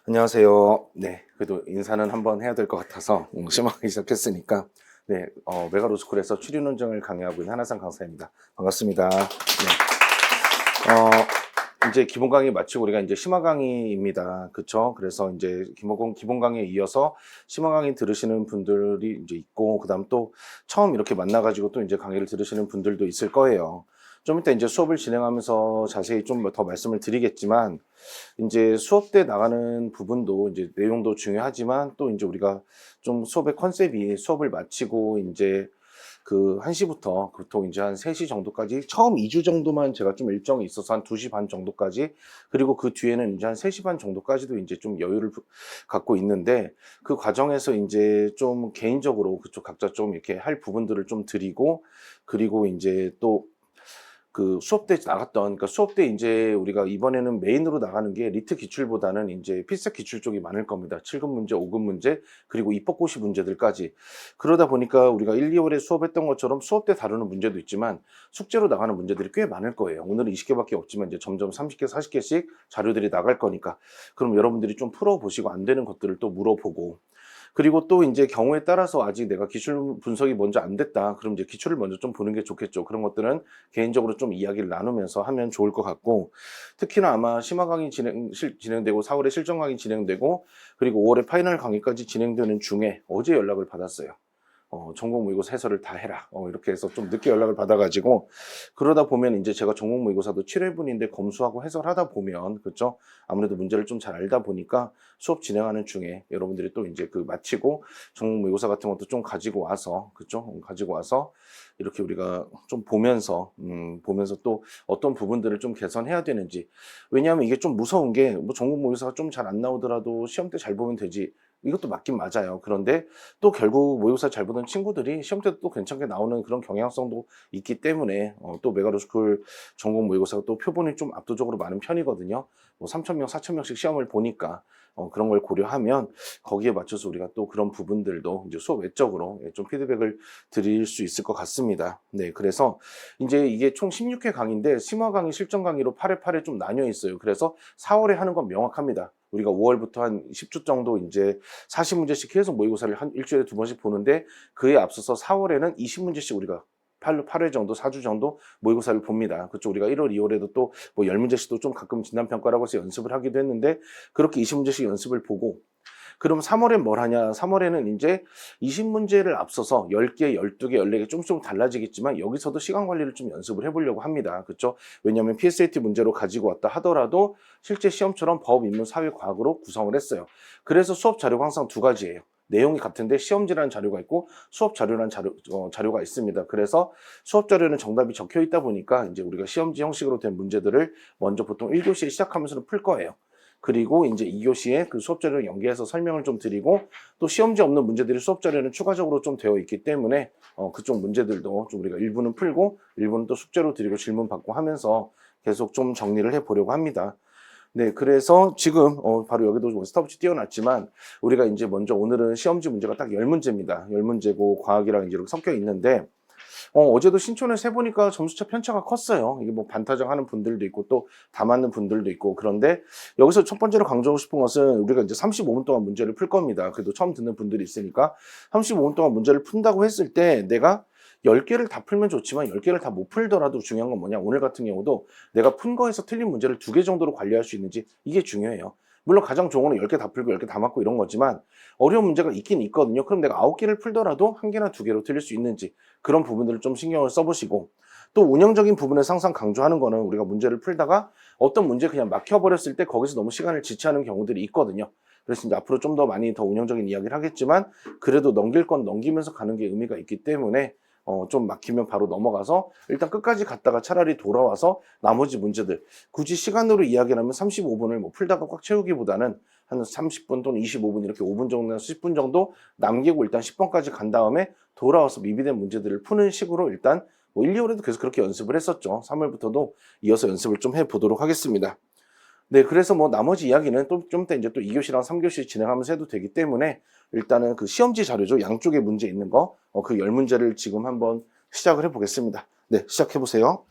안녕하세요. 네, 그래도 인사는 한번 해야 될 것 같아서 심하게 시작했으니까 네, 메가로스쿨에서 추리논쟁을 강의하고 있는 한하상 강사입니다. 반갑습니다. 네, 이제 기본 강의 마치고 우리가 이제 심화 강의입니다. 그쵸? 그래서 이제 기본 강의에 이어서 심화 강의 들으시는 분들이 이제 있고, 그 다음 또 처음 이렇게 만나가지고 또 이제 강의를 들으시는 분들도 있을 거예요. 좀 이따 이제 수업을 진행하면서 자세히 좀 더 말씀을 드리겠지만, 이제 수업 때 나가는 부분도 이제 내용도 중요하지만 또 이제 우리가 좀 수업의 컨셉이 수업을 마치고 이제 그 1시부터 보통 이제 한 3시 정도까지 처음 2주 정도만 제가 좀 일정이 있어서 한 2시 반 정도까지, 그리고 그 뒤에는 이제 한 3시 반 정도까지도 이제 좀 여유를 갖고 있는데, 그 과정에서 이제 좀 개인적으로 그쪽 각자 좀 이렇게 할 부분들을 좀 드리고, 그리고 이제 또 그 수업 때 나갔던, 그러니까 수업 때 이제 우리가 이번에는 메인으로 나가는 게 리트 기출보다는 이제 필사 기출 쪽이 많을 겁니다. 7급 문제, 5급 문제, 그리고 입법고시 문제들까지. 그러다 보니까 우리가 1, 2월에 수업했던 것처럼 수업 때 다루는 문제도 있지만 숙제로 나가는 문제들이 꽤 많을 거예요. 오늘은 20개밖에 없지만 이제 점점 30개, 40개씩 자료들이 나갈 거니까. 그럼 여러분들이 좀 풀어보시고 안 되는 것들을 또 물어보고, 그리고 또 이제 경우에 따라서 아직 내가 기출 분석이 먼저 안 됐다. 그럼 이제 기출을 먼저 좀 보는 게 좋겠죠. 그런 것들은 개인적으로 좀 이야기를 나누면서 하면 좋을 것 같고, 특히나 아마 심화 강의 진행되고 4월에 실전 강의 진행되고 그리고 5월에 파이널 강의까지 진행되는 중에 어제 연락을 받았어요. 전공 모의고사 해설을 다 해라. 이렇게 해서 좀 늦게 연락을 받아가지고, 그러다 보면 이제 제가 전공 모의고사도 7회분인데 검수하고 해설하다 보면, 그렇죠? 아무래도 문제를 좀 잘 알다 보니까 수업 진행하는 중에 여러분들이 또 이제 그 마치고 전공 모의고사 같은 것도 좀 가지고 와서, 그렇죠? 가지고 와서 이렇게 우리가 좀 보면서 또 어떤 부분들을 좀 개선해야 되는지. 왜냐하면 이게 좀 무서운 게, 뭐 전공 모의고사가 좀 잘 안 나오더라도 시험 때 잘 보면 되지. 이것도 맞긴 맞아요. 그런데 또 결국 모의고사 잘 보던 친구들이 시험 때도 또 괜찮게 나오는 그런 경향성도 있기 때문에, 또 메가로스쿨 전공 모의고사가 또 표본이 좀 압도적으로 많은 편이거든요. 뭐 3,000명, 4,000명씩 시험을 보니까 그런 걸 고려하면 거기에 맞춰서 우리가 또 그런 부분들도 이제 수업 외적으로 좀 피드백을 드릴 수 있을 것 같습니다. 네, 그래서 이제 이게 총 16회 강의인데 심화 강의, 실전 강의로 8회 8회 좀 나뉘어 있어요. 그래서 4월에 하는 건 명확합니다. 우리가 5월부터 한 10주 정도 이제 40문제씩 계속 모의고사를 한 일주일에 2번씩 보는데, 그에 앞서서 4월에는 20문제씩 우리가 8회 정도, 4주 정도 모의고사를 봅니다. 그쪽 우리가 1월, 2월에도 또 뭐 10문제씩도 좀 가끔 진단평가라고 해서 연습을 하기도 했는데, 그렇게 20문제씩 연습을 보고, 그럼 3월엔 뭘 하냐? 3월에는 이제 20문제를 앞서서 10개, 12개, 14개 조금씩 달라지겠지만 여기서도 시간 관리를 좀 연습을 해보려고 합니다. 그렇죠? 왜냐하면 PSAT 문제로 가지고 왔다 하더라도 실제 시험처럼 법, 인문, 사회, 과학으로 구성을 했어요. 그래서 수업 자료가 항상 두 가지예요. 내용이 같은데 시험지라는 자료가 있고 수업 자료라는 자료가 있습니다. 그래서 수업 자료는 정답이 적혀 있다 보니까 이제 우리가 시험지 형식으로 된 문제들을 먼저 보통 1교시에 시작하면서 풀 거예요. 그리고 이제 2교시에 그 수업 자료를 연계해서 설명을 좀 드리고, 또 시험지 없는 문제들이 수업 자료에는 추가적으로 좀 되어 있기 때문에 그쪽 문제들도 좀 우리가 일부는 풀고 일부는 또 숙제로 드리고 질문 받고 하면서 계속 좀 정리를 해 보려고 합니다. 네, 그래서 지금 바로 여기도 스톱워치 띄워놨지만 우리가 이제 먼저 오늘은 시험지 문제가 딱 10문제입니다. 10문제고 과학이랑 이제 이렇게 섞여 있는데, 어제도 신촌에서 해보니까 점수차 편차가 컸어요. 이게 뭐 반타작 하는 분들도 있고 또 다 맞는 분들도 있고. 그런데 여기서 첫 번째로 강조하고 싶은 것은 우리가 이제 35분 동안 문제를 풀 겁니다. 그래도 처음 듣는 분들이 있으니까 35분 동안 문제를 푼다고 했을 때 내가 10개를 다 풀면 좋지만 10개를 다 못 풀더라도 중요한 건 뭐냐? 오늘 같은 경우도 내가 푼 거에서 틀린 문제를 2개 정도로 관리할 수 있는지, 이게 중요해요. 물론 가장 좋은 건 10개 다 풀고 10개 다 맞고 이런 거지만 어려운 문제가 있긴 있거든요. 그럼 내가 9개를 풀더라도 1개나 2개로 틀릴 수 있는지, 그런 부분들을 좀 신경을 써보시고, 또 운영적인 부분에서 항상 강조하는 거는 우리가 문제를 풀다가 어떤 문제 그냥 막혀버렸을 때 거기서 너무 시간을 지체하는 경우들이 있거든요. 그래서 이제 앞으로 좀 더 많이 더 운영적인 이야기를 하겠지만, 그래도 넘길 건 넘기면서 가는 게 의미가 있기 때문에 좀 막히면 바로 넘어가서 일단 끝까지 갔다가 차라리 돌아와서 나머지 문제들, 굳이 시간으로 이야기를 하면 35분을 뭐 풀다가 꽉 채우기보다는 한 30분 또는 25분, 이렇게 5분 정도나 10분 정도 남기고 일단 10번까지 간 다음에 돌아와서 미비된 문제들을 푸는 식으로 일단 뭐 1, 2월에도 계속 그렇게 연습을 했었죠. 3월부터도 이어서 연습을 좀 해보도록 하겠습니다. 네, 그래서 뭐 나머지 이야기는 또 좀 이따 이제 또 2교시랑 3교시 진행하면서 해도 되기 때문에, 일단은 그 시험지 자료죠. 양쪽에 문제 있는 거, 그 10문제를 지금 한번 시작을 해보겠습니다. 네, 시작해보세요.